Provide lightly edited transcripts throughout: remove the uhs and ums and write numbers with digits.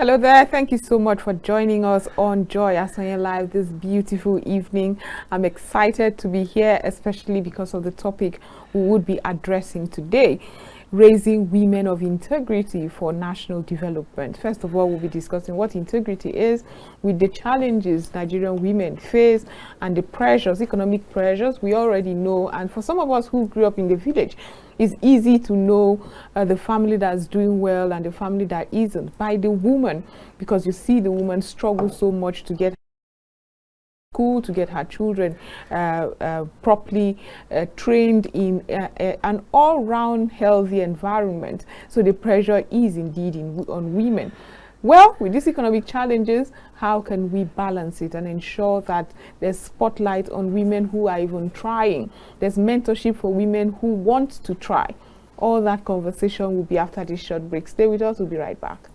Hello there. Thank you so much for joining us on Joy Asanya Live this beautiful evening. I'm excited to be here, especially because of the topic we would be addressing today, raising women of integrity for national development. First of all, we'll be discussing what integrity is, with the challenges Nigerian women face and the pressures, economic pressures we already know. And for some of us who grew up in the village, it's easy to know the family that's doing well and the family that isn't by the woman, because you see the woman struggle so much to get school, to get her children properly trained in an all-round healthy environment. So the pressure is indeed on women. Well, with these economic challenges, how can we balance it and ensure that there's spotlight on women who are even trying? There's mentorship for women who want to try. All that conversation will be after this short break. Stay with us, we'll be right back.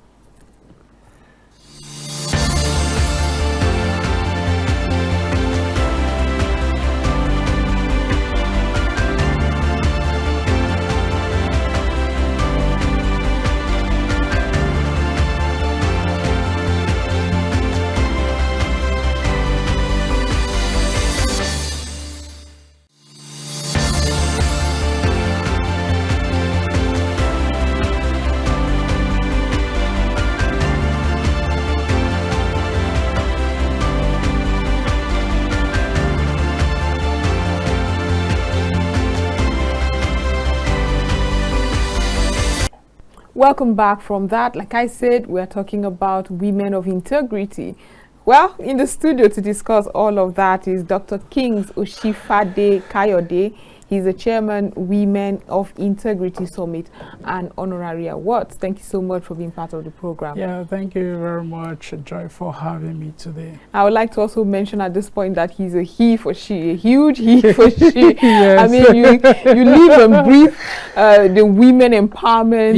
Welcome back from that. Like I said, we're talking about women of integrity. Well, in the studio to discuss all of that is Dr. Kings Oshifade Kayode. He's the chairman, Women of Integrity Summit and Honorary Awards. Thank you so much for being part of the program. Yeah, thank you very much, Joy, for having me today. I would like to also mention at this point that he's a he for she, a huge he for she. Yes. I mean, you live and breathe the women empowerment,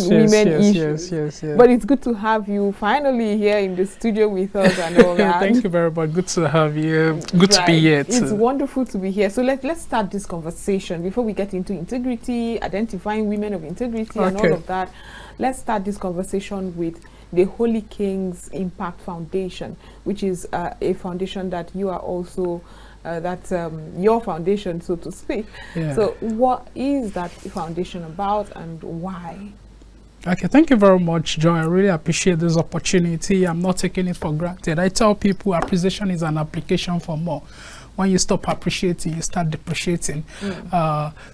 women issues. Yes. But it's good to have you finally here in the studio with us and all that. Thank you very much. Good to have you. Good to be here too. It's wonderful to be here. So let's start this conversation before we get into integrity, identifying women of integrity and all of that. Let's start this conversation with the Holy Kings Impact Foundation, which is a foundation that you are also your foundation, so to speak. Yeah. So what is that foundation about and why? Okay, thank you very much, Joy. I really appreciate this opportunity. I'm not taking it for granted. I tell people appreciation is an application for more. When you stop appreciating, you start depreciating.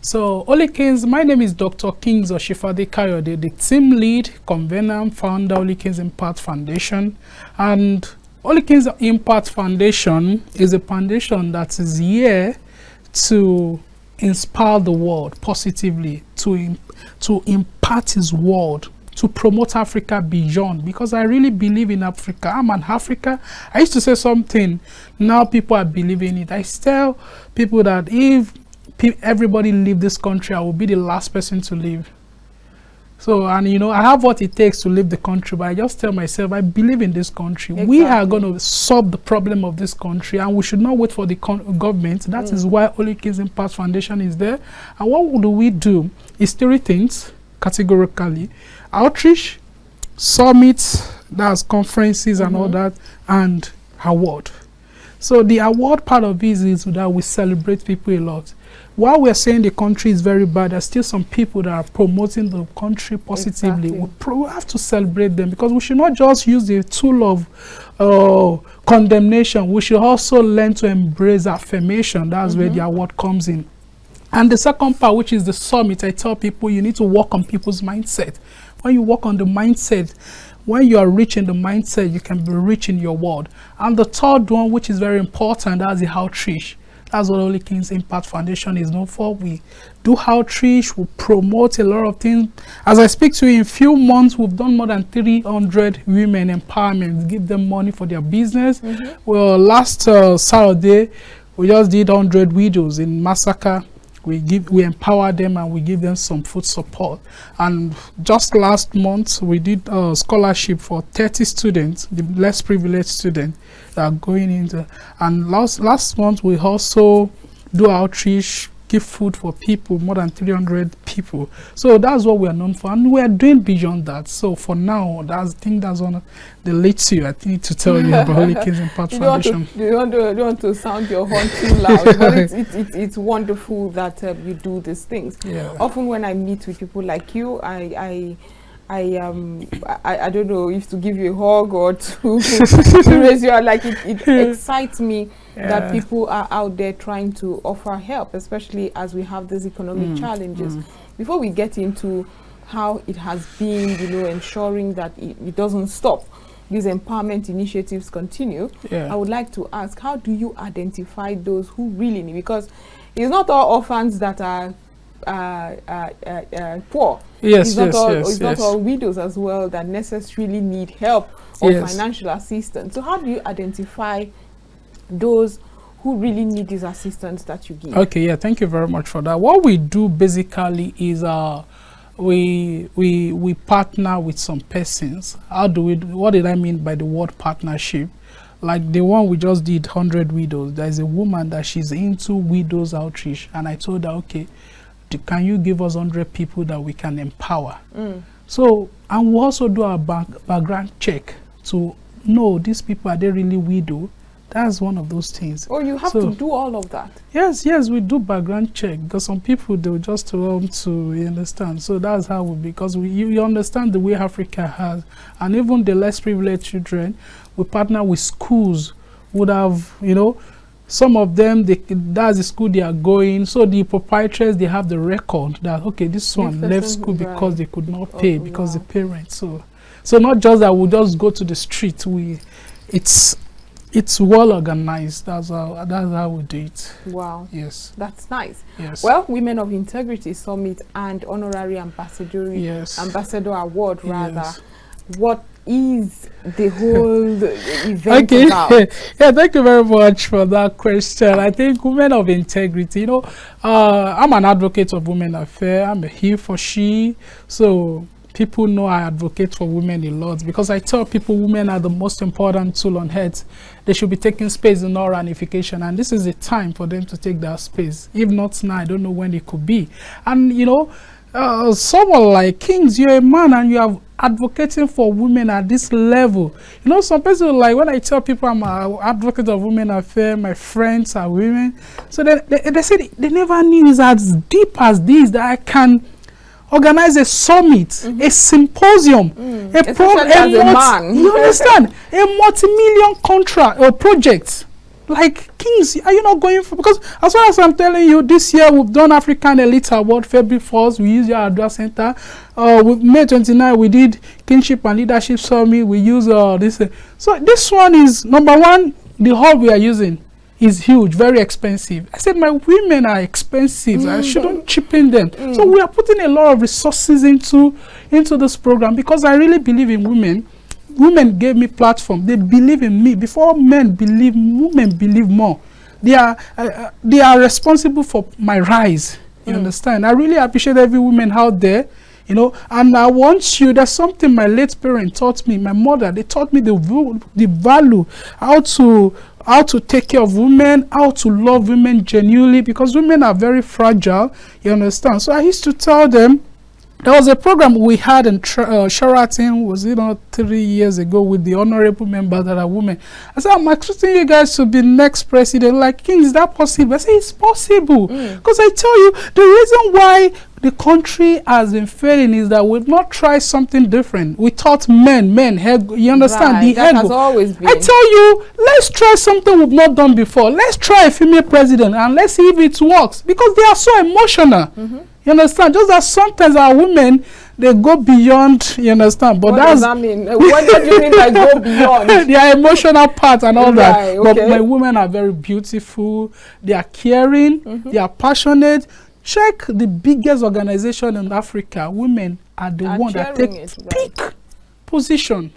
So, Holy Kings, my name is Dr. Kings Oshifade Kayode, the team lead, convener, founder, Holy Kings Impact Foundation. And Holy Kings Impact Foundation is a foundation that is here to inspire the world positively, to impart His word, to promote Africa beyond, because I really believe in Africa. I'm an Africa. I used to say something, now people are believing it. I tell people that if everybody leave this country, I will be the last person to leave. So, and you know, I have what it takes to leave the country, but I just tell myself, I believe in this country. Exactly. We are going to solve the problem of this country, and we should not wait for the government. That is why Holy Kings Impact Foundation is there. And what do we do? Is 3 things categorically: outreach, summits, that's conferences and all that, and award. So the award part of it is that we celebrate people a lot. While we're saying the country is very bad, there's still some people that are promoting the country positively. Exactly. We have to celebrate them, because we should not just use the tool of condemnation. We should also learn to embrace affirmation. That's where the award comes in. And the second part, which is the summit, I tell people you need to work on people's mindset. When you work on the mindset, when you are rich in the mindset, you can be rich in your word. And the third one, which is very important, that's the outreach. That's what Holy Kings Impact Foundation is known for. We do outreach, we promote a lot of things. As I speak to you, in a few months, we've done more than 300 women empowerment, give them money for their business. Well, last Saturday, we just did 100 widows in Massacre. We empower them and we give them some food support. And just last month, we did a scholarship for 30 students, the less privileged students that are going into. And last month, we also do outreach, give food for people, more than 300 people. So that's what we are known for, and we are doing beyond that. So for now, I think that's one of the leads to you. I think to tell you about Holy Kings Impact Foundation. You don't want to sound your horn too loud, but it's wonderful that you do these things. Yeah. Often when I meet with people like you, I don't know if to give you a hug or to raise your, like, it excites me that people are out there trying to offer help, especially as we have these economic challenges. Before we get into how it has been, ensuring that it doesn't stop, these empowerment initiatives continue, I would like to ask, how do you identify those who really need? Because it's not all orphans that are poor. It's not all widows as well that necessarily need help or financial assistance. So how do you identify those who really need this assistance that you give? Okay, yeah, thank you very much for that. What we do basically is we partner with some persons. What did I mean by the word partnership? Like the one we just did, 100 widows. There's a woman that she's into widows outreach, and I told her, okay, can you give us 100 people that we can empower? So, and we also do our background check to know these people, are they really widow? That's one of those things. Oh, you have to do all of that? Yes, we do background check, because some people, they'll just want to, you understand. So that's how because you understand the way Africa has, and even the less privileged children, we partner with schools, would have, some of them, that's the school they are going. So the proprietors, they have the record that, okay, this one left school because they could not pay, because the parents. So not just that we'll just go to the street. It's well organized. That's how we do it. Wow. Yes. That's nice. Yes. Well, Women of Integrity Summit and Honorary Ambassador Award, rather. Yes. What is the whole event about? Yeah, thank you very much for that question. I think Women of Integrity, I'm an advocate of women affairs. I'm a he for she. So people know I advocate for women a lot, because I tell people women are the most important tool on earth. They should be taking space in all ramification, and this is the time for them to take that space. If not now, I don't know when it could be. And someone like Kings, you're a man and you are advocating for women at this level. Some people, like, when I tell people I'm an advocate of women affairs, my friends are women, so they say they never knew it's as deep as this, that I can organize a summit, a symposium, a man. You understand? A multi-million contract or project. Like, Kings, are you not going for? Because as well as I'm telling you, this year we've done African Elite Award, February 1st, we used your address center. With May 29, we did Kinship and Leadership Summit, we use this. So this one is, number one, the hall we are using is huge, very expensive. I said my women are expensive. I shouldn't cheapen them. So we are putting a lot of resources into this program, because I really believe in women. Women gave me platform. They believe in me. Before men believe, women believe more. They are responsible for my rise. You understand? I really appreciate every woman out there, and I want you, there's something my late parent taught me, my mother, they taught me the value, how to take care of women, how to love women genuinely, because women are very fragile, you understand? So I used to tell them, there was a program we had in Sheraton, was 3 years ago, with the honorable members that are women. I said, I'm expecting you guys to be next president. Like, King, is that possible? I said, it's possible. Because I tell you, the reason why the country has been failing is that we've not tried something different. We taught men, you understand? Right, that has always been. I tell you, let's try something we've not done before. Let's try a female president and let's see if it works. Because they are so emotional. You understand? Just as sometimes our women, they go beyond, you understand? But what does that mean? What do you mean by go beyond? Their emotional part and all that. Okay. But my women are very beautiful. They are caring. They are passionate. Check the biggest organization in Africa. Women are the one that take peak position.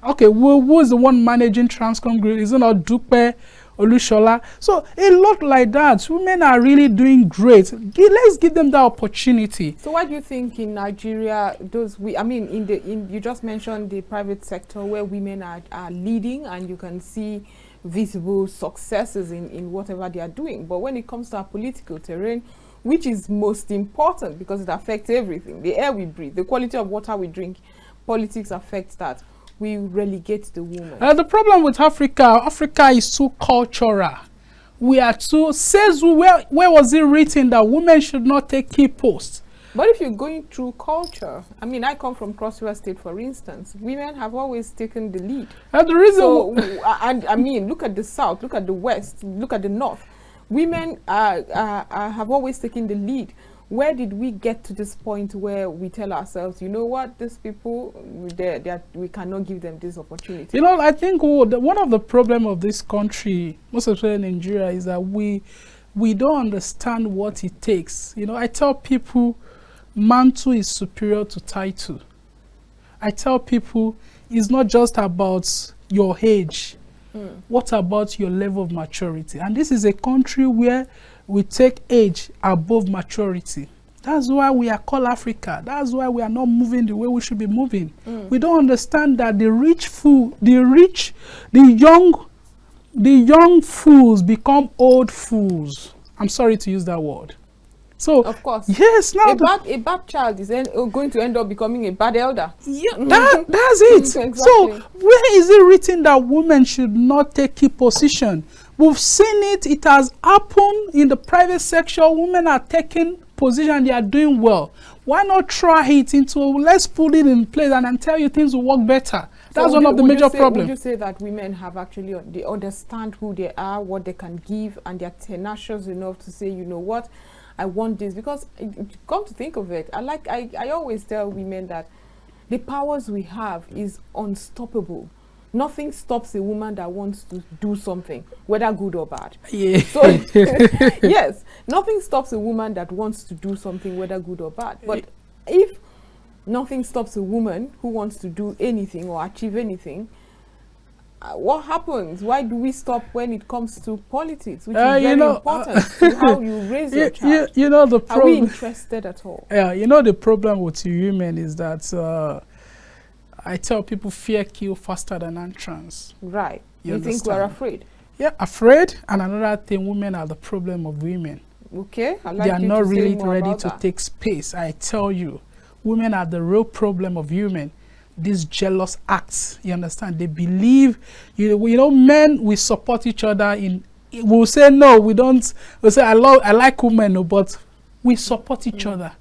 Okay, who is the one managing Transcom Grid? Is it not Dupe, Olushola? So a lot like that. Women are really doing great. Let's give them that opportunity. So what do you think in Nigeria, you just mentioned the private sector where women are leading and you can see visible successes in whatever they are doing. But when it comes to our political terrain, which is most important because it affects everything. The air we breathe, the quality of water we drink, politics affects that. We relegate the woman. The problem with Africa is too cultural. We are too, says where was it written that women should not take key posts? But if you're going through culture, I mean, I come from Cross River State, for instance. Women have always taken the lead. And the reason, and I mean, look at the South, look at the West, look at the North. Women have always taken the lead. Where did we get to this point where we tell ourselves, you know what, these people, we cannot give them this opportunity? You know, I think one of the problems of this country, most especially Nigeria, is that we don't understand what it takes. You know, I tell people mantle is superior to title. I tell people it's not just about your age. What about your level of maturity? And this is a country where we take age above maturity. That's why we are called Africa. That's why we are not moving the way we should be moving. We don't understand that the young fools become old fools. I'm sorry to use that word. So, of course, yes, now a bad child is going to end up becoming a bad elder. Yeah, that's it. Exactly. So, where is it written that women should not take key position? We've seen it. It has happened in the private sector. Women are taking position. They are doing well. Why not try it into? Let's put it in place, and then tell you things will work better. That's one of the major problems. Would you say that women have actually they understand who they are, what they can give, and they're tenacious enough to say, you know what, I want this? Because come to think of it, I always tell women that the powers we have is unstoppable. Nothing stops a woman that wants to do something, whether good or bad. Yeah. So yes, nothing stops a woman that wants to do something, whether good or bad. But if nothing stops a woman who wants to do anything or achieve anything, what happens? Why do we stop when it comes to politics, which is very important to how you raise your child? You know, the problem. Are we interested at all? Yeah, you know, the problem with women is that I tell people fear kills faster than entrance. Right. You think we're afraid? Yeah, afraid. And another thing, women are the problem of women. Okay. They are not really ready to take space. I tell you, women are the real problem of women. These jealous acts, you understand? They believe, you know, men, we support each other in, we'll say no, we don't, we'll say I like women, no, but we support each other.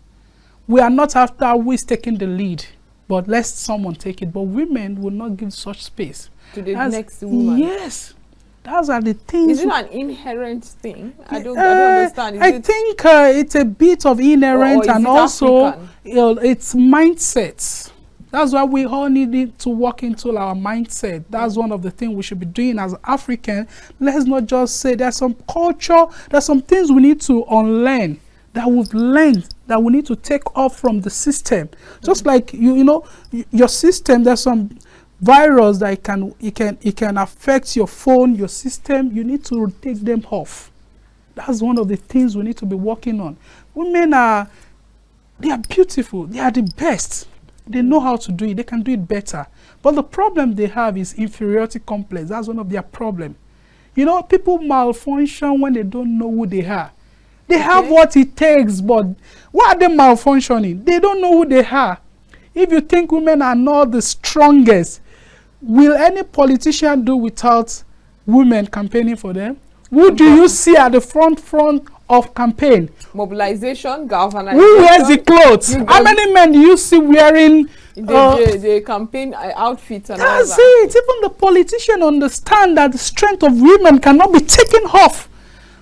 We are not after who is taking the lead, but let someone take it. But women will not give such space to the next woman. Yes. Those are the things. Is it an inherent thing? I don't understand. I think it's a bit of inherent, and also it's mindsets. That's why we all need to work into our mindset. That's one of the things we should be doing as African. Let's not just say there's some culture, there's some things we need to unlearn that we've learned that we need to take off from the system. Just like you know, your system, there's some virus that it can affect your phone, your system. You need to take them off. That's one of the things we need to be working on. Women they are beautiful. They are the best. They know how to do it. They can do it better. But the problem they have is inferiority complex. That's one of their problems. You know, people malfunction when they don't know who they are. They have what it takes, but why are they malfunctioning? They don't know who they are. If you think women are not the strongest, will any politician do without women campaigning for them? Who do you see at the front of campaign? Mobilization, galvanization. Who wears the clothes? How many men do you see wearing the campaign outfits and all that? That's it. Even the politicians understand that the strength of women cannot be taken off.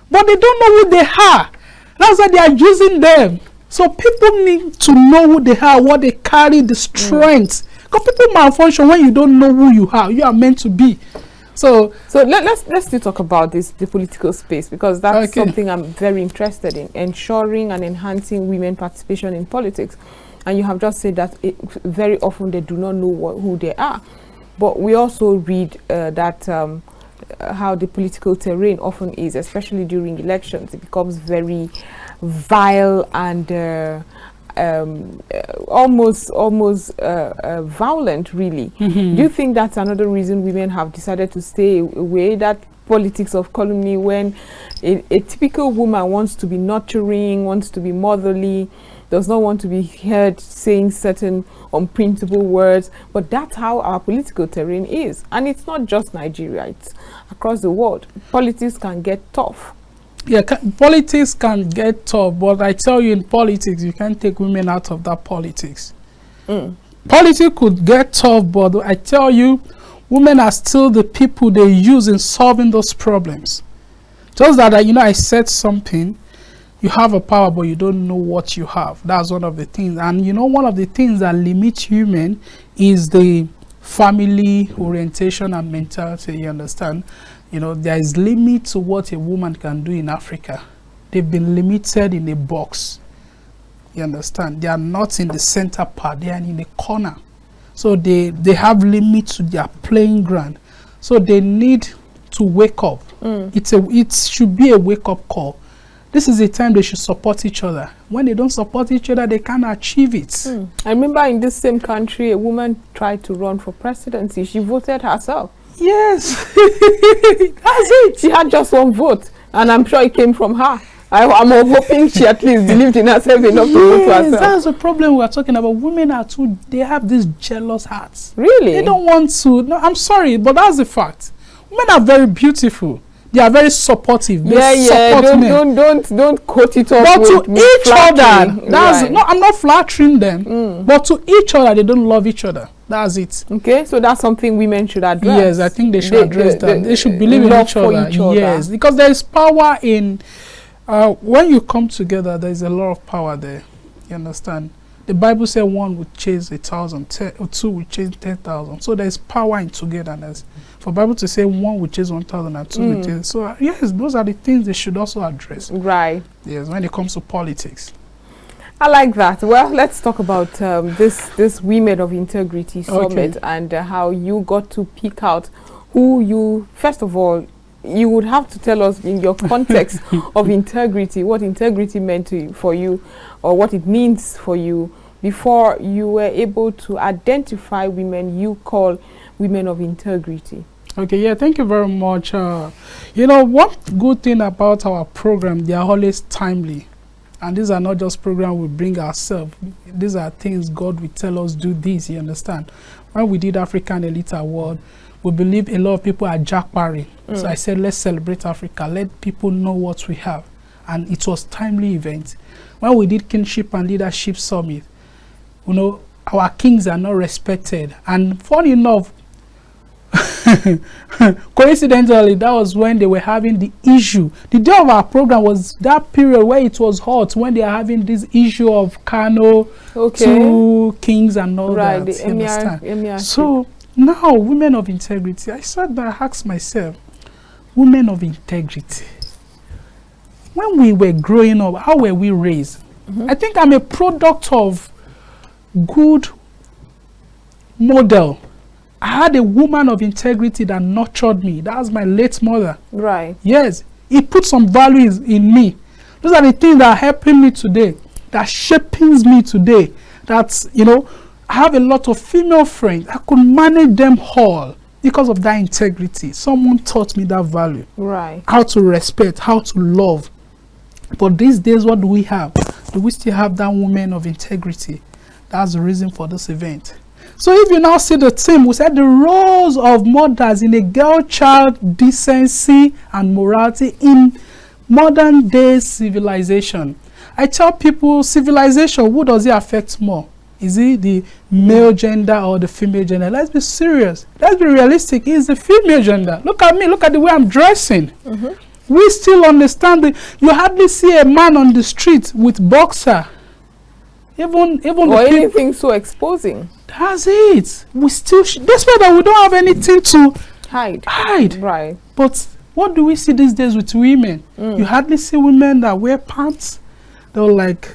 But they don't know who they are. That's why they are using them. So people need to know who they are, what they carry, the strength. Because people malfunction when you don't know who you are meant to be. So let's still talk about the political space, because that's something I'm very interested in, ensuring and enhancing women participation in politics. And you have just said that very often they do not know who they are. But we also read that how the political terrain often is, especially during elections, it becomes very vile and almost violent, really. Do you think that's another reason women have decided to stay away? That politics of calumny, when a typical woman wants to be nurturing, wants to be motherly, does not want to be heard saying certain unprintable words, but that's how our political terrain is. And it's not just Nigeria, it's across the world. Politics can get tough. Yeah, politics can get tough, but I tell you, in politics, you can't take women out of that politics. Politics could get tough, but I tell you, women are still the people they use in solving those problems. Just that, I said something, you have a power, but you don't know what you have. That's one of the things. And one of the things that limits women is the family orientation and mentality, you understand? There is limit to what a woman can do in Africa. They've been limited in a box. You understand? They are not in the center part, they are in the corner. So they have limits to their playing ground. So they need to wake up. It should be a wake-up call. This is the time they should support each other. When they don't support each other, they can't achieve it. I remember in this same country, a woman tried to run for presidency. She voted herself. Yes. That's it. She had just one vote, and I'm sure it came from her. I'm hoping she at least believed in herself enough to vote for herself. That's the problem we are talking about. Women are they have these jealous hearts. Really? They don't want to. No, I'm sorry, but that's the fact. Women are very beautiful. They are very supportive. They support men. Don't quote it off. But with to each other, right. No, I'm not flattering them. But to each other, they don't love each other. That's it. Okay, so that's something women should address. Yes, I think they should address that. They should believe in each other. Yes, because there is power in when you come together. There is a lot of power there. You understand? The Bible said one would chase 1,000, or two would chase 10,000. So there is power in togetherness. For Bible to say one would chase 1,000 and two would chase. So yes, those are the things they should also address. Right. Yes, when it comes to politics. I like that. Well, let's talk about this Women of Integrity Summit and how you got to pick out who you, first of all, you would have to tell us in your context of integrity, what integrity meant for you or what it means for you before you were able to identify women you call women of integrity. Okay, yeah, thank you very much. One good thing about our program, they are always timely. And these are not just programs we bring ourselves. These are things God will tell us, do this, you understand? When we did African Elite Award, we believe a lot of people are jackparring. So I said, let's celebrate Africa. Let people know what we have. And it was timely event. When we did Kingship and Leadership Summit, our kings are not respected. And funny enough, coincidentally, that was when they were having the issue. The day of our program was that period where it was hot, when they are having this issue of Kano, two kings and all that. You understand? So now, women of integrity, I sat there and asked myself, women of integrity, when we were growing up, how were we raised? I think I'm a product of good model. I had a woman of integrity that nurtured me. That was my late mother. Right. Yes. It put some values in me. Those are the things that are helping me today, that shaping me today. That's, I have a lot of female friends. I could manage them all because of that integrity. Someone taught me that value. Right. How to respect, how to love. But these days, what do we have? Do we still have that woman of integrity? That's the reason for this event. So if you now see the theme, we said the roles of mothers in a girl-child decency and morality in modern day civilization. I tell people, civilization, who does it affect more? Is it the male gender or the female gender? Let's be serious. Let's be realistic. It's the female gender. Look at me. Look at the way I'm dressing. We still understand that you hardly see a man on the street with boxer. Even or anything so exposing. That's it. We still, despite that we don't have anything to hide. Right. But what do we see these days with women? You hardly see women that wear pants. They're like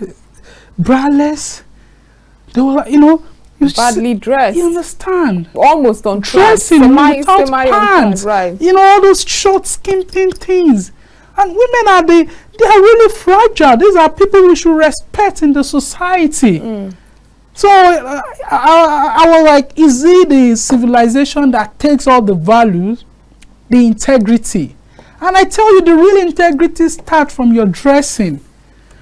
braless. They were, badly dressed. You understand? Almost on dressing without pants. Right. All those short, skimping things. And women are the they are really fragile. These are people we should respect in the society. So I was like, is it the civilization that takes all the values, the integrity? And I tell you, the real integrity starts from your dressing.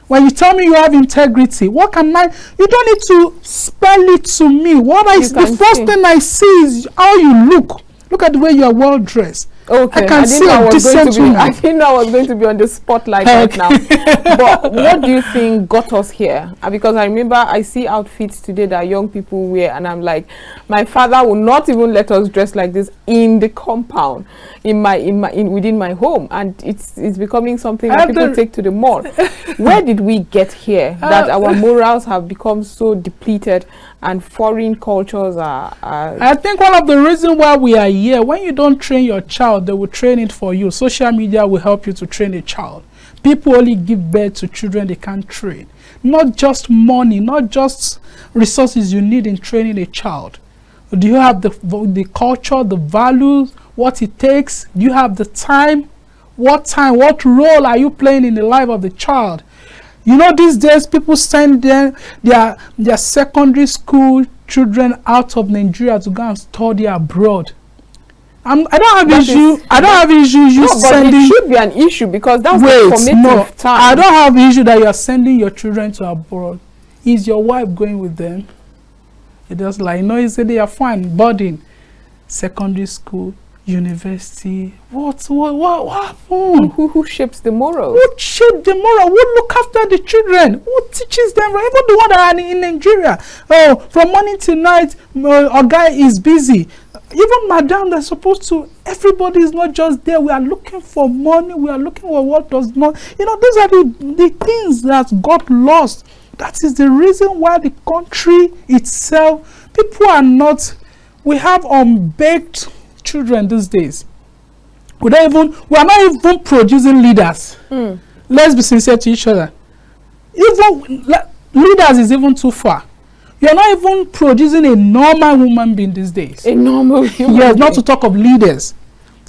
When you tell me you have integrity, what can I? You don't need to spell it to me. The first thing I see is how you look. Look at the way you are well dressed. Okay, I can see a decent woman. I didn't know I was going to be on the spotlight right now. But what do you think got us here? Because I remember I see outfits today that young people wear, and I'm like, my father will not even let us dress like this in the compound, within my home, and it's becoming something that people take to the mall. Where did we get here that our morals have become so depleted and foreign cultures are? I think one of the reasons why we are here, when you don't train your child, they will train it for you. Social media will help you to train a child. People only give birth to children they can't train. Not just money, not just resources you need in training a child. Do you have the culture, the values, what it takes? Do you have the time? What role are you playing in the life of the child? You know, these days people send their secondary school children out of Nigeria to go and study abroad. I don't have issue. I don't have issue you sending. But it should be an issue because that's the formative time. I don't have issue that you are sending your children to abroad. Is your wife going with them? It just like, you say they are fine, boarding, secondary school, university. What happened? Who shapes the morals? Who shapes the moral? Who look after the children? Who teaches them? Even the one that are in Nigeria. Oh, from morning till night, our guy is busy. Even madam, they're supposed to. Everybody is not just there. We are looking for money. We are looking for what does not. These are the things that got lost. That is the reason why the country itself, people are not. We have unbaked children these days. We are not even producing leaders. Let's be sincere to each other. Even leaders is even too far. You're not even producing a normal human being these days. A normal human Yes, being. not to talk of leaders.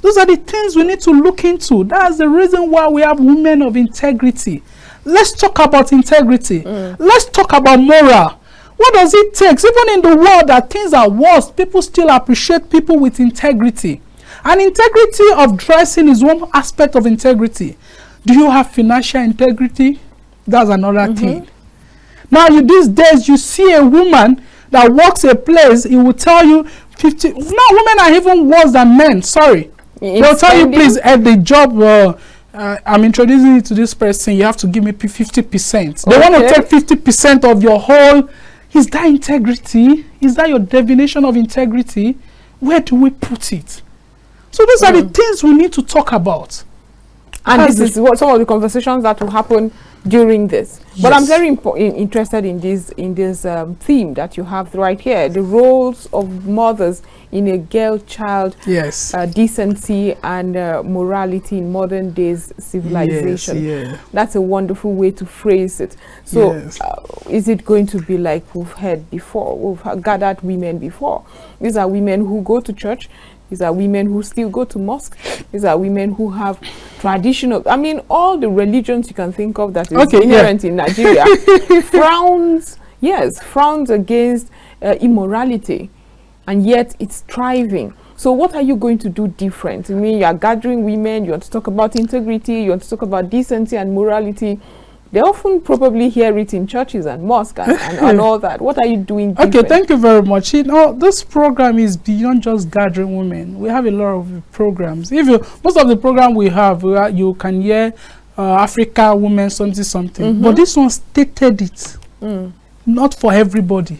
Those are the things we need to look into. That's the reason why we have women of integrity. Let's talk about integrity. Let's talk about moral. What does it take? Even in the world that things are worse, people still appreciate people with integrity. And integrity of dressing is one aspect of integrity. Do you have financial integrity? That's another thing. Now, these days, you see a woman that works a place, it will tell you 50. No, women are even worse than men. Sorry. They'll tell you, please, at the job, I'm introducing you to this person, you have to give me 50%. They want to take 50% of your whole. Is that integrity? Is that your definition of integrity? Where do we put it? So these are the things we need to talk about. And this is what some of the conversations that will happen during this. Yes. But I'm very interested in this theme that you have right here, the roles of mothers in a girl-child decency and morality in modern days civilization. Yes, that's a wonderful way to phrase it. So is it going to be like we've heard before, we've gathered women before? These are women who go to church. These are women who still go to mosque. These are women who have traditional, all the religions you can think of that is inherent in Nigeria frowns against immorality, and yet it's thriving. So what are you going to do different? You are gathering women, you want to talk about integrity, you want to talk about decency and morality. They often probably hear it in churches and mosques and all that. What are you doing different? Okay, thank you very much. This program is beyond just gathering women. We have a lot of programs. Most of the program we have, you can hear Africa women something. But this one stated it. Not for everybody.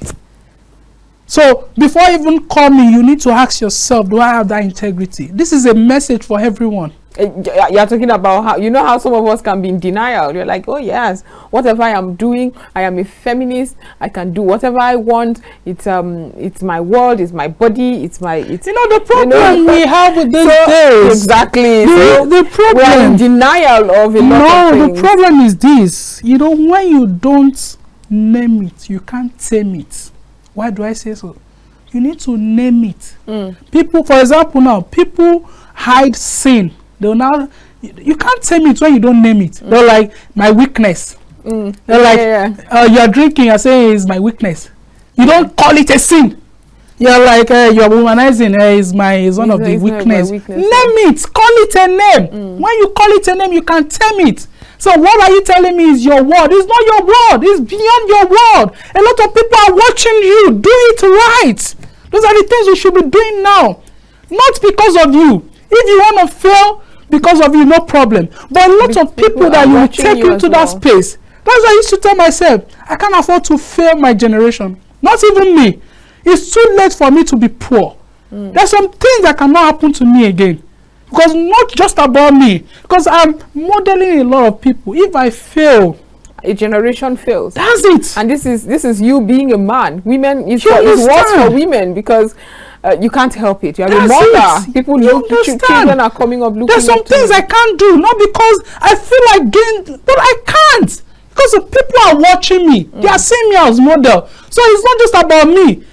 So before even coming, you need to ask yourself, do I have that integrity? This is a message for everyone. You're talking about how some of us can be in denial. You're like, oh yes, whatever I am doing, I am a feminist. I can do whatever I want. It's my world, it's my body, the problem we have with these days. Exactly. The problem, we are in denial of a lot of things. The problem is this. When you don't name it, you can't tame it. Why do I say so? You need to name it. People, for example, now people hide sin. They'll now You can't tame it when you don't name it. They're like, my weakness. They're like, you're drinking, you're saying it's my weakness. You don't call it a sin. You're like, you're womanizing, is one of the weakness. Name it, call it a name. When you call it a name, you can tame it. So what are you telling me is your word? It's not your word. It's beyond your word. A lot of people are watching you. Do it right. Those are the things we should be doing now. Not because of you. If you want to fail because of you, no problem. But a lot of people that you will take into that space. That's why I used to tell myself, I can't afford to fail my generation. Not even me. It's too late for me to be poor. There's some things that cannot happen to me again. Because not just about me. Because I'm modeling a lot of people. If I fail, a generation fails. That's it. And this is you being a man. Women, it's worse for women because you can't help it. You're a mother. People know children are coming up looking. There's some things I can't do, not because I feel like doing, but I can't. Because the people are watching me. They are seeing me as model. So it's not just about me.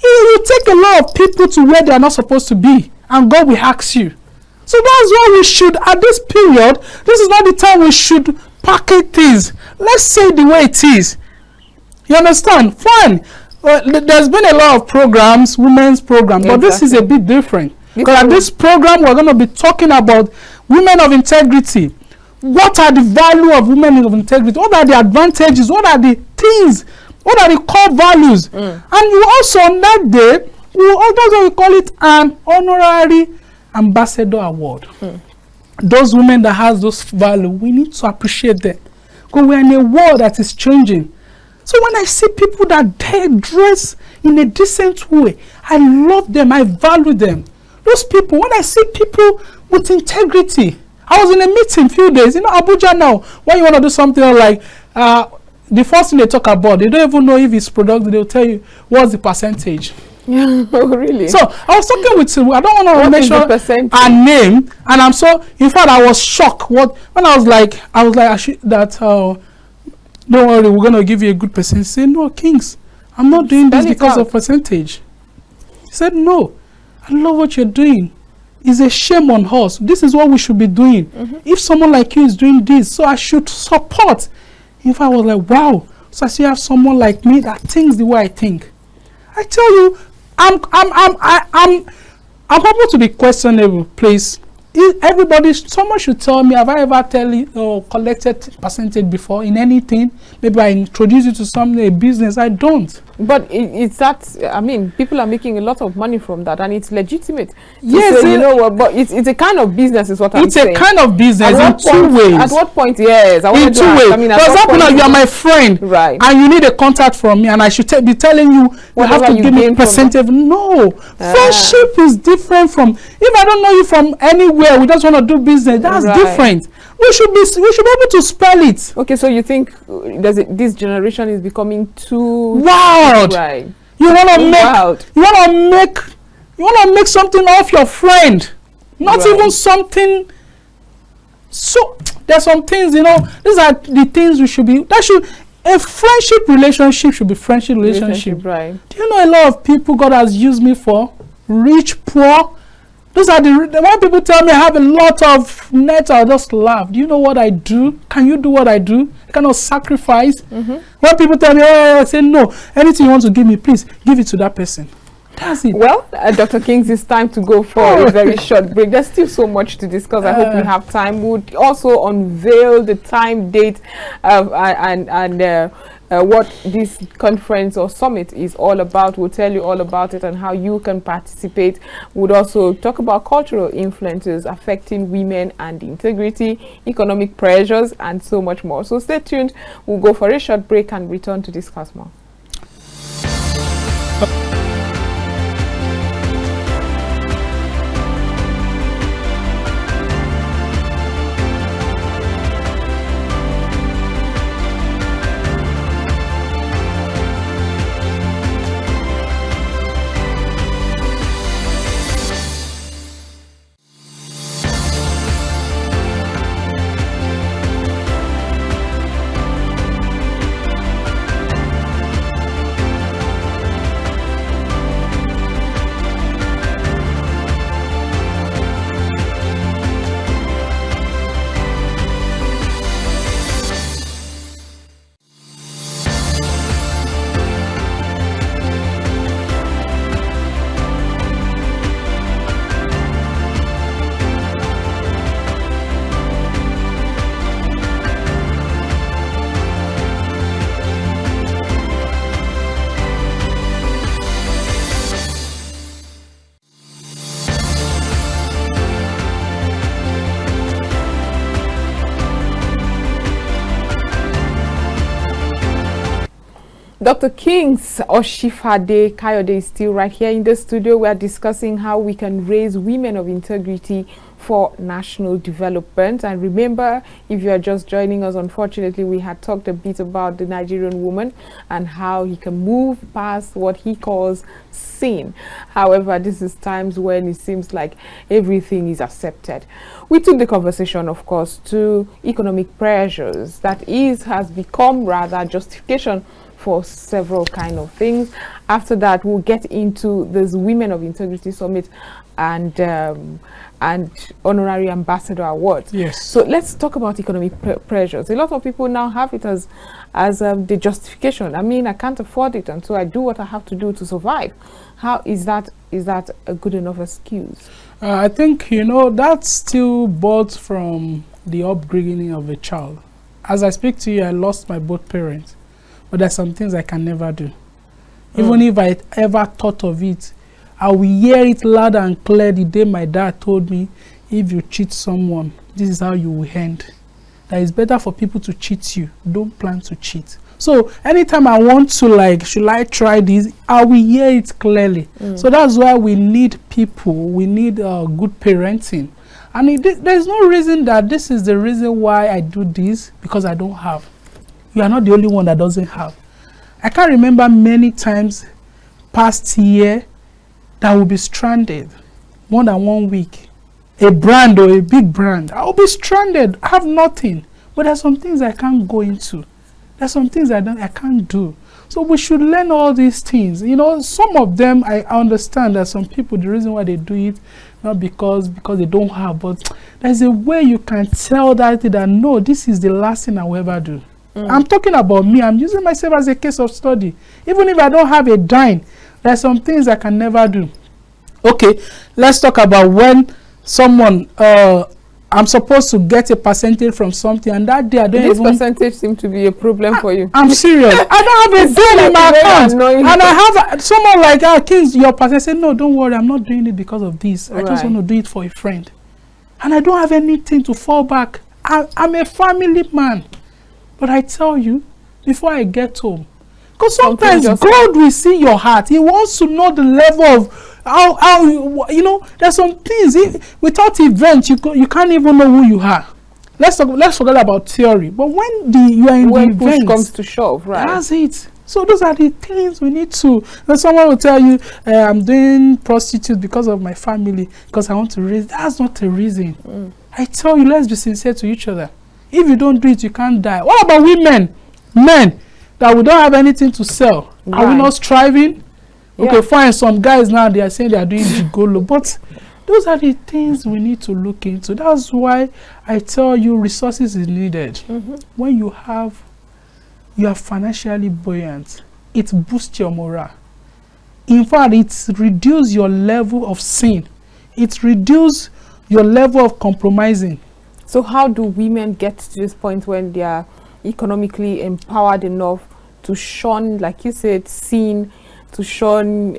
You take a lot of people to where they are not supposed to be, and God will ask you. So that's why we should, at this period, this is not the time we should package things. Let's say it the way it is. You understand? Fine. There's been a lot of programs, women's programs, but this is a bit different. Because at this program, we're going to be talking about women of integrity. What are the value of women of integrity? What are the advantages? What are the things? What are the core values? And you also, on that day, we call it an honorary ambassador award. Those women that has those values, we need to appreciate them. Because we're in a world that is changing. So when I see people that they dress in a decent way, I love them, I value them. Those people, when I see people with integrity, I was in a meeting a few days, Abuja now, when you want to do something like, the first thing they talk about, they don't even know if it's productive, they'll tell you what's the percentage. Oh, really? So I was talking with him, I don't want to mention her name, and I'm so, in fact, I was shocked. When I was like, don't worry, we're going to give you a good percentage. He said, no, Kings, I'm not doing this because of percentage. He said, no, I love what you're doing. It's a shame on us. This is what we should be doing. If someone like you is doing this, so I should support. In fact, I was like, wow. So I see you have someone like me that thinks the way I think. I tell you, I'm able to be questionable, please. Someone should tell me, have I ever collected percentage before in anything? Maybe I introduce you to something, a business. I don't. But it's that, I mean, people are making a lot of money from that, and it's legitimate. Yes, you know what? But it's a kind of business, is what I'm saying. It's a kind of business in two ways. At what point? Yes, I in two ways. I mean, for example, now you are my friend, right? And you need a contact from me, and I should be telling you, you have to give me percentage. No, friendship is different from. If I don't know you from anywhere, we just want to do business. That's different. We should be able to spell it. Okay, so you think this generation is becoming too wild? Right. You want to make something of your friend, not even something. So there's some things, these are the things we should be. A friendship relationship should be friendship relationship. Right. Do you know a lot of people God has used me for? Rich, poor. Those are when people tell me I have a lot of net, I just laugh. Do you know what I do? Can you do what I do? I cannot sacrifice. When people tell me, I say no. Anything you want to give me, please give it to that person. That's it. Well, Dr. Kings, it's time to go for a very short break. There's still so much to discuss. I hope we have time. We'll also unveil the time, date, and what this conference or summit is all about. We'll tell you all about it and how you can participate. We'll also talk about cultural influences affecting women and integrity, economic pressures, and so much more. So stay tuned. We'll go for a short break and return to discuss more. Dr. Kings Oshifade Kayode is still right here in the studio. We are discussing how we can raise women of integrity for national development. And remember, if you are just joining us, unfortunately, we had talked a bit about the Nigerian woman and how he can move past what he calls sin. However, this is times when it seems like everything is accepted. We took the conversation, of course, to economic pressures. That has become rather justification for several kind of things. After that, we'll get into this Women of Integrity Summit and honorary ambassador awards. Yes. So let's talk about economic pressures. A lot of people now have it as the justification. I mean, I can't afford it, and so I do what I have to do to survive. How is that a good enough excuse? I think, you know, that's still bought from the upbringing of a child. As I speak to you, I lost my both parents, but there's some things I can never do. Even if I ever thought of it, I will hear it loud and clear the day my dad told me, if you cheat someone, this is how you will end. That it's better for people to cheat you. Don't plan to cheat. So anytime I want to, like, should I try this, I will hear it clearly. So that's why we need people. We need good parenting. And there's no reason that this is the reason why I do this, because I don't have. You are not the only one that doesn't have. I can remember many times past year that will be stranded more than 1 week. A brand or a big brand, I will be stranded. I have nothing. But there's some things I can't go into. There's some things I can't do. So we should learn all these things. You know, some of them I understand that some people, the reason why they do it, not because they don't have, but there's a way you can tell that no, this is the last thing I will ever do. I'm talking about me. I'm using myself as a case of study. Even if I don't have a dime, there's some things I can never do. Okay, let's talk about when someone, I'm supposed to get a percentage from something, and that day I don't even... This percentage seems to be a problem for you. I'm serious. I don't have a dime in my account. And I have someone like Kings, your percentage, say, no, don't worry, I'm not doing it because of this. I just want to do it for a friend. And I don't have anything to fall back. I'm a family man. But I tell you, before I get home, because sometimes God will see your heart. He wants to know the level of how you know, there's some things, without events, you can't even know who you are. Let's forget about theory. But when you are in the event, push comes to shove, right? That's it. So those are the things we need to. Then someone will tell you, I'm doing prostitute because of my family, because I want to raise. That's not a reason. I tell you, let's be sincere to each other. If you don't do it, you can't die. What about women? Men that we don't have anything to sell. Right. Are we not striving? Yeah. Okay, fine. Some guys now, they are saying they are doing gigolo. But those are the things we need to look into. That's why I tell you, resources is needed. When you are financially buoyant, it boosts your morale. In fact, it reduces your level of sin. It reduces your level of compromising. So how do women get to this point when they are economically empowered enough to shun, like you said, sin, to shun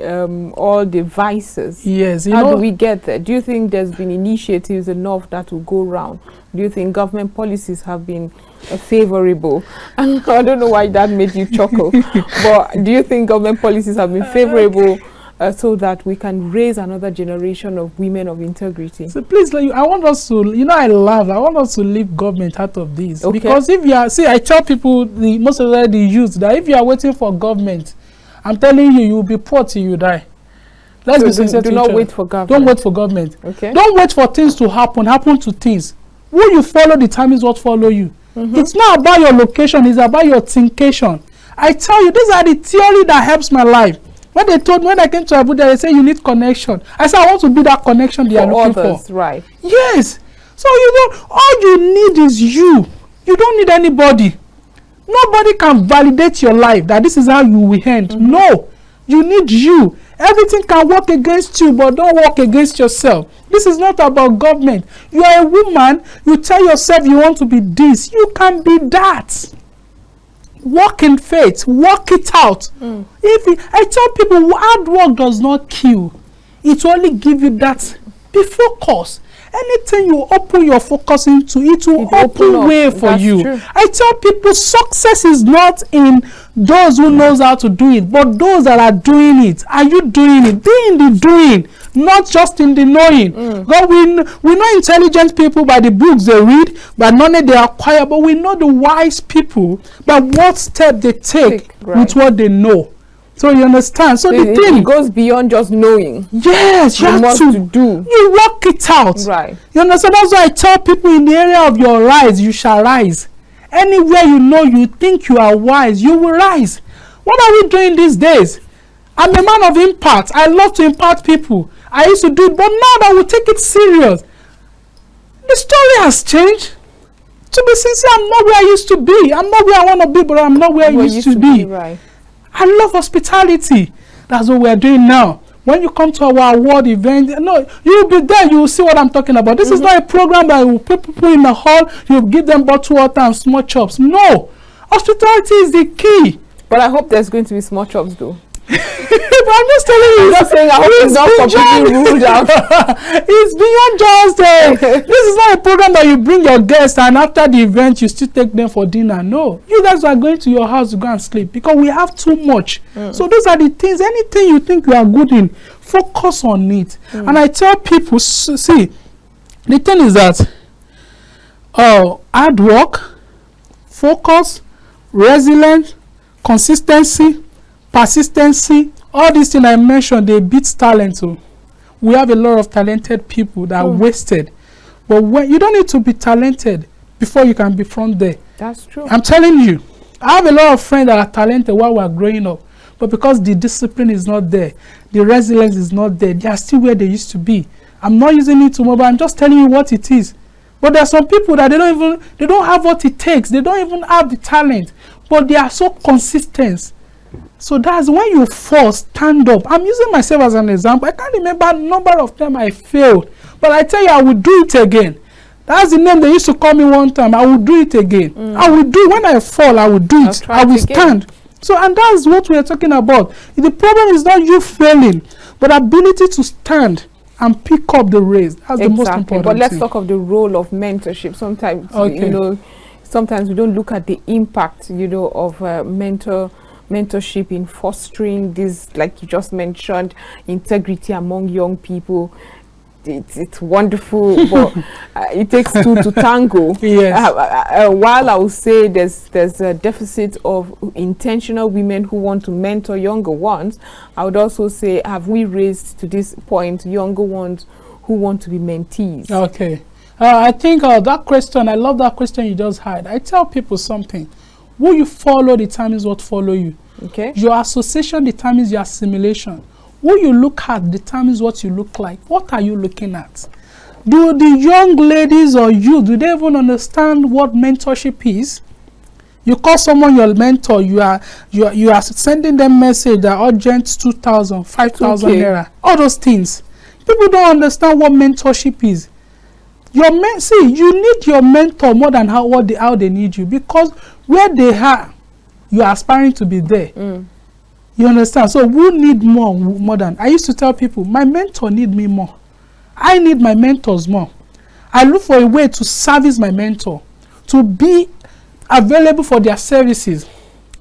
all the vices? Yes. How do we get there? Do you think there's been initiatives enough that will go around? Do you think government policies have been favorable? And I don't know why that made you chuckle, but do you think government policies have been favorable so that we can raise another generation of women of integrity? So please, I want us to, I want us to leave government out of this. Okay. Because if you are, I tell people, most of the youth, that if you are waiting for government, I'm telling you, you will be poor till you die. Let's be sincere. Do not wait for government. Don't wait for government. Okay. Don't wait for things to happen to things. Who you follow determines what follow you. It's not about your location, it's about your thinkation. I tell you, these are the theory that helps my life. When I came to Abuja, they say you need connection. I said I want to be that connection they are looking for. Right. Yes. So all you need is you. You don't need anybody. Nobody can validate your life that this is how you will end. No. You need you. Everything can work against you, but don't work against yourself. This is not about government. You are a woman. You tell yourself you want to be this. You can be that. Walk in faith. Work it out. I tell people, hard work does not kill. It only gives you that Be focused. Anything you open your focus into, it will open way for you. True. I tell people success is not in those who knows how to do it, but those that are doing it. Are you doing it? Be in the doing, not just in the knowing. God, we know intelligent people by the books they read, by knowledge they acquire, but we know the wise people by what step they take with what they know. So you understand? So the thing it goes beyond just knowing. Yes, you have to do. You work it out. Right. You understand? That's why I tell people, in the area of your rise, you shall rise. Anywhere you know you think you are wise, you will rise. What are we doing these days? I'm a man of impact. I love to impact people. I used to do it, but now that we take it serious, the story has changed. To be sincere, I'm not where I used to be. I'm not where I want to be, but I'm not where I used to be. Right. I love hospitality. That's what we are doing now. When you come to our award event, no, you'll be there, you will see what I'm talking about. This is not a program that will put people in the hall, you give them bottled water and small chops. No. Hospitality is the key. But I hope there's going to be small chops though. But I'm just telling you. I'm just saying, I hope it's not completely ruled out. It's beyond just this is not a program that you bring your guests and after the event you still take them for dinner. No, you guys are going to your house to go and sleep because we have too much. So those are the things. Anything you think you are good in, focus on it. And I tell people, see, the thing is that hard work, focus, resilience, consistency, persistency, all these things I mentioned, they beat talent. So we have a lot of talented people that are wasted. But when you don't need to be talented before you can be from there. That's true. I'm telling you, I have a lot of friends that are talented while we're growing up, but because the discipline is not there, the resilience is not there, they are still where they used to be. I'm not using it tomorrow, but I'm just telling you what it is. But there are some people that they don't have what it takes. They don't even have the talent, but they are so consistent. So that's when you fall, stand up. I'm using myself as an example. I can't remember a number of times I failed, but I tell you, I will do it again. That's the name they used to call me one time. I will do it again. I will do. When I fall, I will do it. I will stand. So, and that's what we are talking about. The problem is not you failing, but ability to stand and pick up the race. That's the most important. But let's talk of the role of mentorship. Sometimes, you know, sometimes we don't look at the impact, you know, of mentorship in fostering this, like you just mentioned, integrity among young people. It's wonderful, but it takes two to tango. Yes. While I would say there's a deficit of intentional women who want to mentor younger ones, I would also say, have we raised to this point younger ones who want to be mentees? Okay. I think that question, I love that question you just had. I tell people something. Who you follow determines what follow you. Okay. Your association determines your assimilation. Who you look at determines what you look like. What are you looking at? Do the young ladies or you, do they even understand what mentorship is? You call someone your mentor, you are sending them message that urgent 2,000, 5,000 naira. All those things. People don't understand what mentorship is. See, you need your mentor more than how they need you, because where they are, you are aspiring to be there. You understand? So who need more than? I used to tell people, my mentor need me more. I need my mentors more. I look for a way to service my mentor, to be available for their services.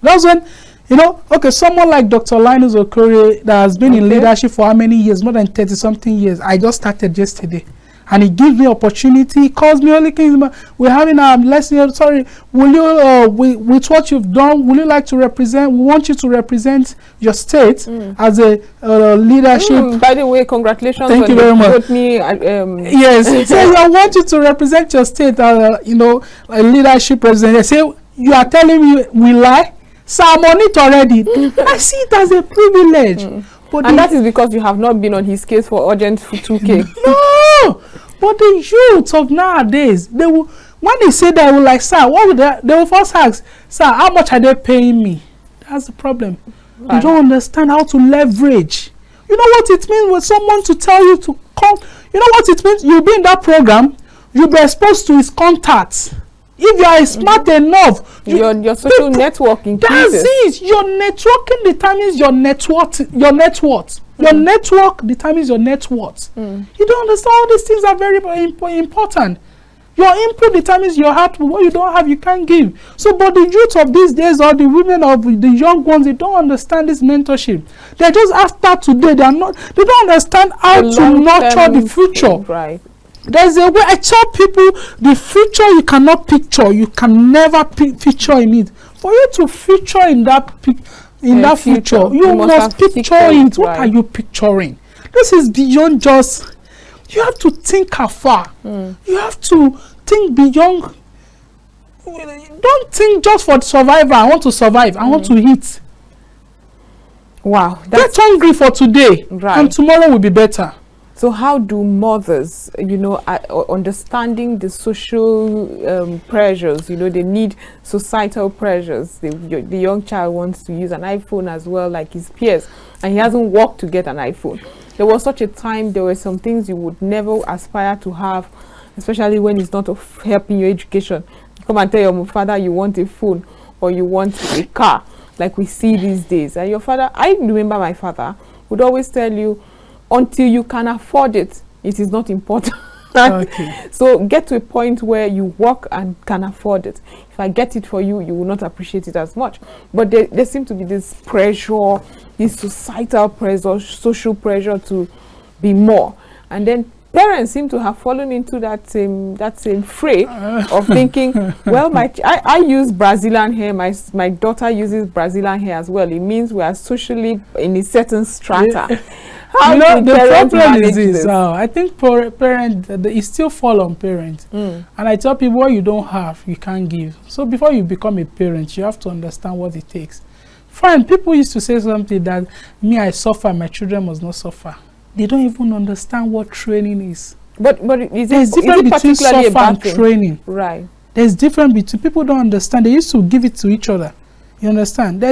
That's when, you know, okay, someone like Dr. Linus Okore that has been in leadership for how many years? More than 30-something years. I just started yesterday. And he gives me opportunity. He calls me, Holy Kings, we're having a lesson. Sorry, will you, with what you've done, will you like to represent? We want you to represent your state as a leadership. By the way, congratulations. Thank you very much. Yes. So I want you to represent your state, you know, a leadership representative. Say, you are telling me we lie? So I'm on it already. I see it as a privilege. But and that is because you have not been on his case for urgent 2K. No, but the youth of nowadays, they will, when they say that, will like, sir, what would they will first ask, sir, how much are they paying me? That's the problem. Right. You don't understand how to leverage. You know what it means with someone to tell you to come. You know what it means? You'll be in that program, you'll be exposed to his contacts. If you are smart enough, your social networking. That's it. Your networking determines your net worth. Your network determines your net worth. You don't understand. All these things are very important. Your input determines your output. What you don't have, you can't give. So, but the youth of these days, or the women of the young ones, they don't understand this mentorship. They're just after today. They don't understand how to nurture the future. Right. There's a way I tell people, the future you cannot picture. You can never picture in it. For you to feature in that future, you must picture it. What are you picturing? This is beyond just. You have to think afar. You have to think beyond. Don't think just for survival. I want to survive. I want to eat. Wow. Get hungry for today, and tomorrow will be better. So how do mothers, understanding the social pressures, they need societal pressures. The young child wants to use an iPhone as well, like his peers, and he hasn't worked to get an iPhone. There was such a time, there were some things you would never aspire to have, especially when it's not of helping your education. You come and tell your father you want a phone or you want a car, like we see these days. And your father, I remember my father would always tell you, until you can afford it, it is not important. Okay. So get to a point where you work and can afford it. If I get it for you, you will not appreciate it as much. But there seems to be this pressure, this societal pressure, social pressure to be more. And then parents seem to have fallen into that same fray of thinking, well, I use Brazilian hair, my daughter uses Brazilian hair as well. It means we are socially in a certain strata. How the problem is this. I think parents, it still fall on parents. And I tell people, what you don't have, you can't give. So before you become a parent, you have to understand what it takes. Fine, people used to say something that, I suffer, my children must not suffer. They don't even understand what training is. But there's difference between suffer and training. Right. There's difference between, people don't understand. They used to give it to each other. You understand?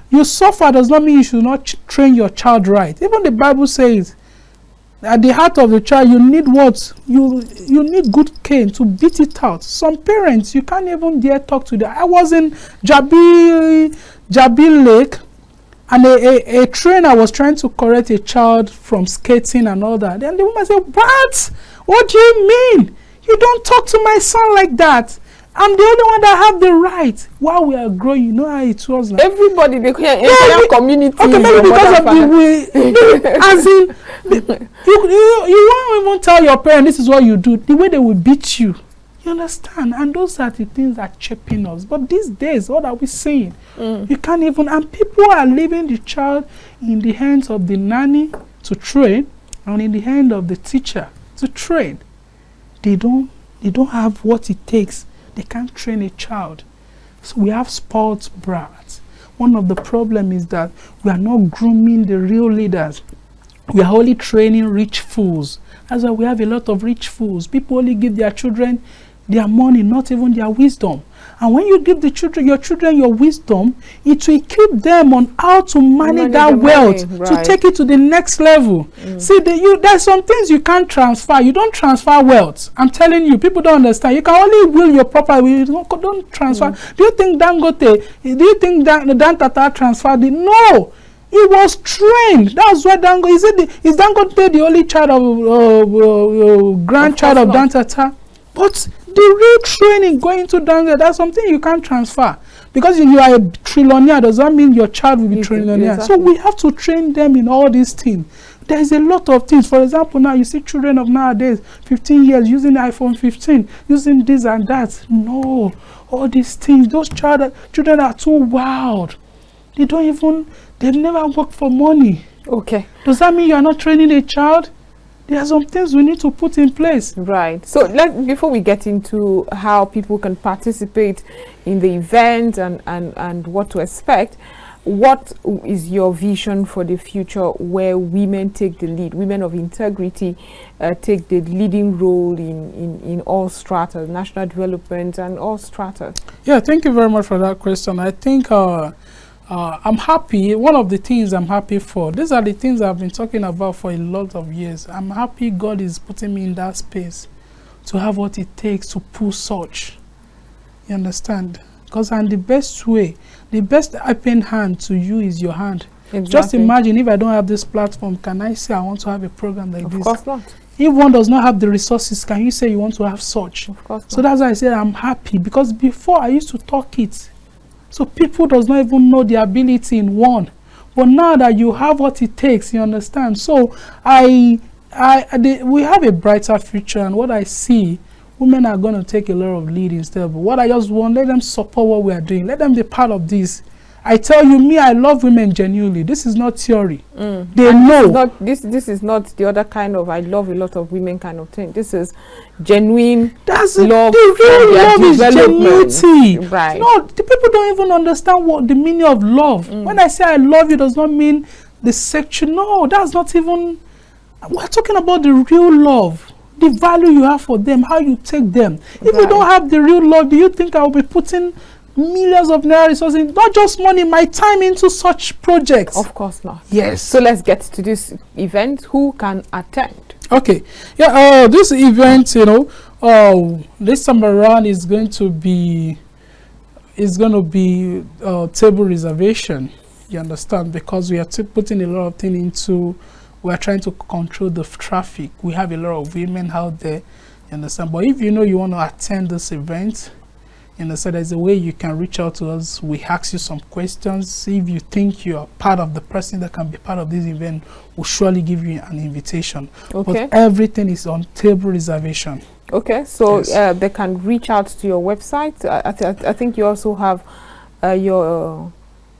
You suffer does not mean you should not train your child right. Even the Bible says, at the heart of the child, you need what? You need good cane to beat it out. Some parents, you can't even dare talk to them. I was in Jabi Lake, and a trainer was trying to correct a child from skating and all that. And the woman said, what? What do you mean? You don't talk to my son like that. I'm the only one that have the right. While we are growing, you know how it was like. Everybody, the entire community. Okay, maybe because of the way, as in, you won't even tell your parents this is what you do. The way they will beat you, you understand? And those are the things that shaping us. But these days, what are we saying? You can't even. And people are leaving the child in the hands of the nanny to train, and in the hand of the teacher to train. They don't have what it takes. They can't train a child. So we have sports brats. One of the problems is that we are not grooming the real leaders. We are only training rich fools. That's why we have a lot of rich fools. People only give their children their money, not even their wisdom. And when you give your children your wisdom, it will equip them on how to manage that wealth, to take it to the next level. See, there's some things you can't transfer. You don't transfer wealth. I'm telling you, people don't understand. You can only will your property. You don't transfer. Do you think Dan Tata transferred it? No. He was trained. That's why Dangote is Dangote the only child of grandchild of Dan Tata? But the real training going to Dangote, that's something you can't transfer. Because you are a trillionaire, does that mean your child will be trillionaire? Exactly. So we have to train them in all these things. There is a lot of things. For example, now you see children of nowadays, 15 years, using the iPhone 15, using this and that. No, all these things. Those children are too wild. They've never worked for money. Okay. Does that mean you are not training a child? There are some things we need to put in place. Right. So before we get into how people can participate in the event and what to expect, what is your vision for the future where women take the lead, women of integrity take the leading role in all strata, national development and all strata? Yeah, thank you very much for that question. I think I'm happy. One of the things I'm happy for, these are the things I've been talking about for a lot of years. I'm happy God is putting me in that space to have what it takes to pull such. You understand? Because I'm the best way, the best open hand to you is your hand. Exactly. Just imagine if I don't have this platform, can I say I want to have a program like this? Of course not. If one does not have the resources, can you say you want to have such? Of course So not. that's why I said I'm happy, because before I used to talk it. So people does not even know the ability in one. But now that you have what it takes, you understand. So we have a brighter future, and what I see, women are going to take a lot of lead instead. But what I just want, let them support what we are doing. Let them be part of this. I tell you, me, I love women genuinely. This is not theory. They know. This is not the other kind of I love a lot of women kind of thing. This is genuine That's love. The real love is genuinity. Right. No, the people don't even understand what the meaning of love. When I say I love you, does not mean the sexual. No, that's not even. We're talking about the real love. The value you have for them, how you take them. If you don't have the real love, do you think I will be putting millions of naira resources, not just money, my time into such projects? Of course not. Yes. So let's get to this event. Who can attend? Okay. Yeah. This event, this time around is going to be table reservation. You understand? Because we are putting a lot of things into. We are trying to control the traffic. We have a lot of women out there. You understand? But if you know you want to attend this event, so there's a way you can reach out to us. We ask you some questions. If you think you are part of the person that can be part of this event, we'll surely give you an invitation. Okay. But everything is on table reservation. Okay, so Yes. they can reach out to your website. I think you also have your.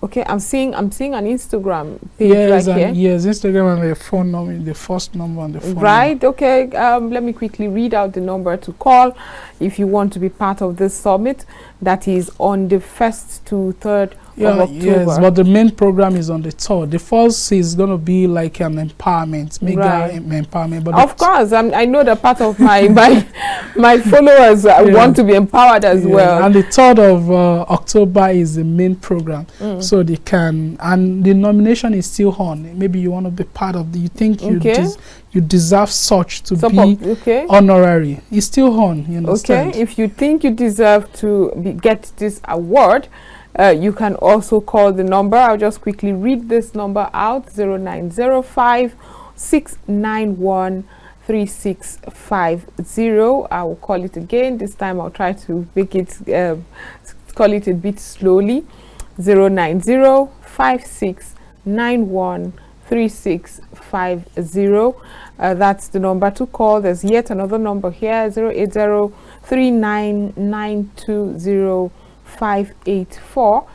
Okay, I'm seeing an Instagram page right here. Yes, Instagram and the phone number, the first number on the phone. Right. Okay. Let me quickly read out the number to call if you want to be part of this summit. That is on the 1st to 3rd of October. Yes, but the main program is on the 3rd. The first is going to be like an empowerment, mega empowerment. But of course, I know that part of my my followers want to be empowered as well. And the 3rd of October is the main program, so they can. And the nomination is still on. Maybe you want to be part of the. You think you deserve such to be honorary. It's still on. You understand? Okay. If you think you deserve to get this award, you can also call the number. I'll just quickly read this number out: 0905 691 3650. I will call it again. This time I'll try to make it call it a bit slowly. 0905691 3650. That's the number to call. There's yet another number here: 08039920584.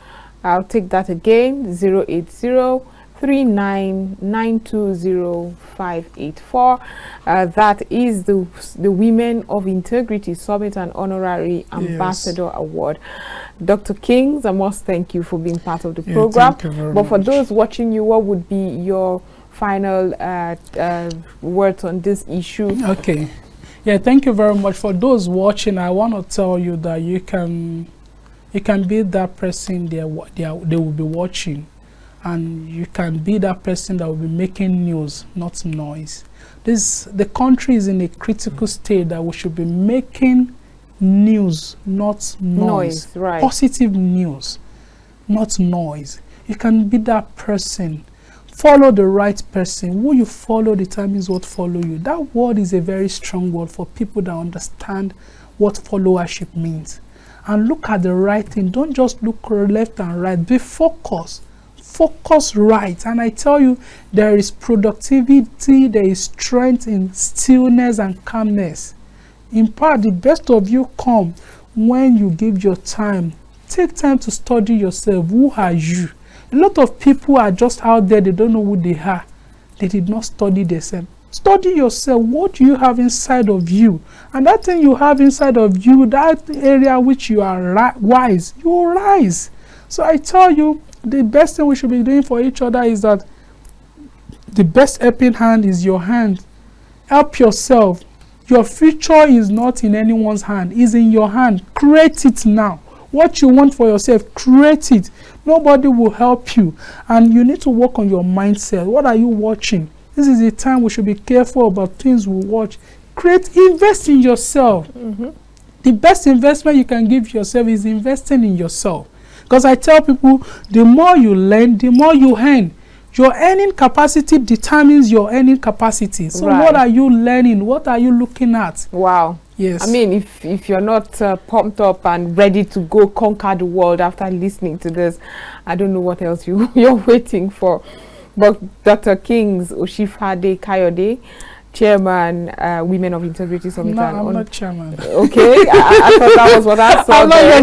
I'll take that again: 08039920584. That is the Women of Integrity Summit and Honorary Ambassador Award. Dr. Kings, I must thank you for being part of the program. Thank you very but for much. those watching you, what would be your final words on this issue? Okay. Yeah, thank you very much. For those watching, I want to tell you that you can be that person they will be watching, and you can be that person that will be making news, not noise. The country is in a critical state that we should be making news, not noise. Right. Positive news, not noise. You can be that person. Follow the right person. Who you follow determines what follow you. That word is a very strong word for people that understand what followership means. And look at the right thing. Don't just look left and right. Be focused. Focus right. And I tell you, there is productivity, there is strength in stillness and calmness. In part, the best of you come when you give your time. Take time to study yourself. Who are you? A lot of people are just out there, they don't know who they are. They did not study themselves. Study yourself. What do you have inside of you? And that thing you have inside of you, that area which you are wise, you will rise. So I tell you, the best thing we should be doing for each other is that the best helping hand is your hand. Help yourself. Your future is not in anyone's hand, it's in your hand. Create it now. What you want for yourself, create it. Nobody will help you. And you need to work on your mindset. What are you watching? This is the time we should be careful about things we watch. Invest in yourself. The best investment you can give yourself is investing in yourself. Because I tell people, the more you learn, the more you earn. Your earning capacity determines your earning capacity. So Right. what are you learning? What are you looking at? Wow. Yes. I mean, if you're not pumped up and ready to go conquer the world after listening to this, I don't know what else you're waiting for. But Dr. Kings Oshifade Kayode, Chairman, Women of Integrity Summit. No, I'm not chairman. Okay, I thought that was what I saw there.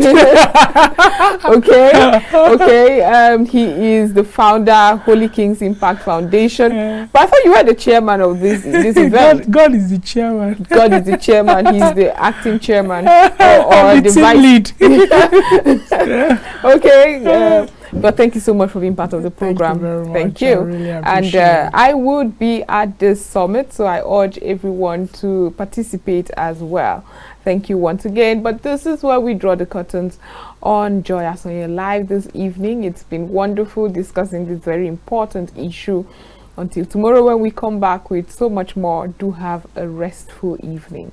Okay. He is the founder, Holy Kings Impact Foundation. Yeah. But I thought you were the chairman of this event. God is the chairman. God is the chairman. He's the acting chairman, or I'm the the team vice. lead. Okay. But thank you so much for being part of the program. Thank you very much. Thank you. I really appreciate And it. I would be at this summit, so I urge everyone to participate as well. Thank you once again. But this is where we draw the curtains on Joy Asonye Live this evening. It's been wonderful discussing this very important issue. Until tomorrow when we come back with so much more, do have a restful evening.